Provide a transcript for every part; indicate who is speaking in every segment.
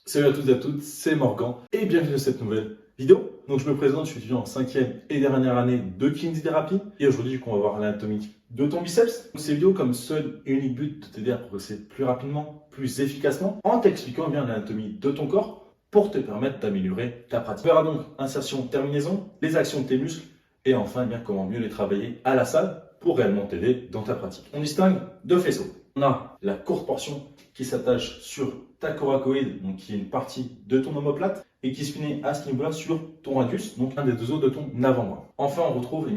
Speaker 1: Salut à tous et à toutes, c'est Morgan et bienvenue dans cette nouvelle vidéo. Donc je me présente, je suis étudiant en 5e et dernière année de kinésithérapie et aujourd'hui on va voir l'anatomie de ton biceps. Ces vidéos comme seul et unique but de t'aider à progresser plus rapidement, plus efficacement en t'expliquant bien l'anatomie de ton corps pour te permettre d'améliorer ta pratique. On verra donc insertion, terminaison, les actions de tes muscles et enfin bien comment mieux les travailler à la salle pour réellement t'aider dans ta pratique. On distingue deux faisceaux. On a la courte portion qui s'attache sur ta coracoïde, donc qui est une partie de ton omoplate, et qui se finit à ce niveau-là sur ton radius, donc un des deux os de ton avant-bras. Enfin, on retrouve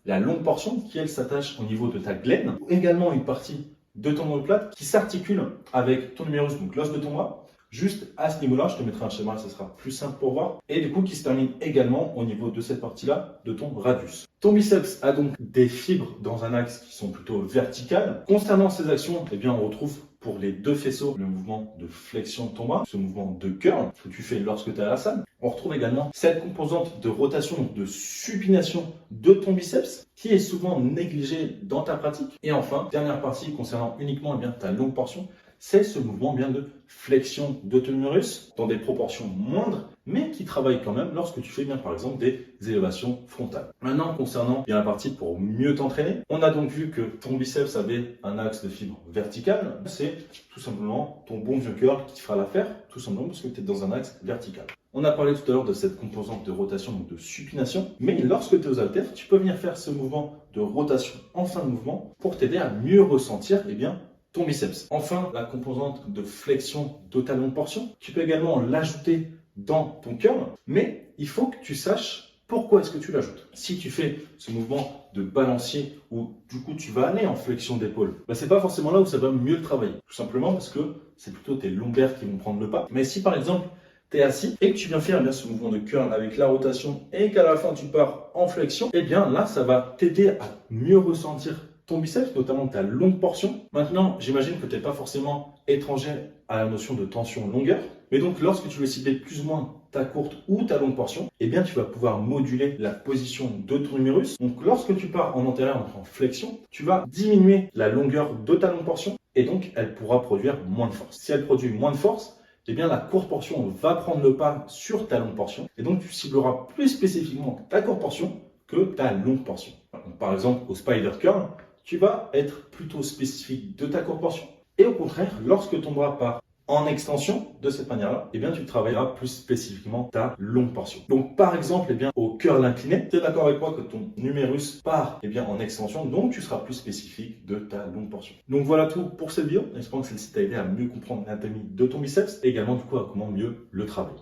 Speaker 1: la longue portion qui, elle, s'attache au niveau de ta glène, également une partie de ton omoplate qui s'articule avec ton numérus, donc l'os de ton bras. Juste à ce niveau-là, je te mettrai un schéma, ce sera plus simple pour voir. Et du coup, qui se termine également au niveau de cette partie-là de ton radius. Ton biceps a donc des fibres dans un axe qui sont plutôt verticales. Concernant ces actions, eh bien, on retrouve pour les deux faisceaux le mouvement de flexion de ton bras, ce mouvement de curl que tu fais lorsque tu es à la salle. On retrouve également cette composante de rotation, de supination de ton biceps qui est souvent négligée dans ta pratique. Et enfin, dernière partie concernant uniquement ta longue portion, c'est ce mouvement de flexion de ton humérus dans des proportions moindres, mais qui travaille quand même lorsque tu fais par exemple des élévations frontales. Maintenant, concernant la partie pour mieux t'entraîner, on a donc vu que ton biceps avait un axe de fibre verticale. C'est tout simplement ton bon vieux curl qui te fera l'affaire, tout simplement parce que tu es dans un axe vertical. On a parlé tout à l'heure de cette composante de rotation, donc de supination, mais lorsque tu es aux haltères, tu peux venir faire ce mouvement de rotation en fin de mouvement pour t'aider à mieux ressentir ton biceps. Enfin, la composante de flexion de ta longue portion, tu peux également l'ajouter dans ton curl, mais il faut que tu saches pourquoi est-ce que tu l'ajoutes. Si tu fais ce mouvement de balancier où du coup tu vas aller en flexion d'épaule, c'est pas forcément là où ça va mieux le travailler. Tout simplement parce que c'est plutôt tes lombaires qui vont prendre le pas. Mais si par exemple tu es assis et que tu viens faire ce mouvement de curl avec la rotation et qu'à la fin tu pars en flexion, eh bien là ça va t'aider à mieux ressentir ton biceps, notamment ta longue portion. Maintenant, j'imagine que tu n'es pas forcément étranger à la notion de tension-longueur. Mais donc, lorsque tu veux cibler plus ou moins ta courte ou ta longue portion, eh bien, tu vas pouvoir moduler la position de ton humérus. Donc, lorsque tu pars en antérieur, donc en flexion, tu vas diminuer la longueur de ta longue portion et donc, elle pourra produire moins de force. Si elle produit moins de force, eh bien, la courte portion va prendre le pas sur ta longue portion. Et donc, tu cibleras plus spécifiquement ta courte portion que ta longue portion. Donc, par exemple, au spider curl, tu vas être plutôt spécifique de ta courte portion. Et au contraire, lorsque ton bras part en extension de cette manière-là, eh bien, tu travailleras plus spécifiquement ta longue portion. Donc, par exemple, au curl incliné, tu es d'accord avec moi que ton numérus part en extension, donc tu seras plus spécifique de ta longue portion. Donc, voilà tout pour cette vidéo. J'espère que celle-ci t'a aidé à mieux comprendre l'anatomie de ton biceps et également, du coup, à comment mieux le travailler.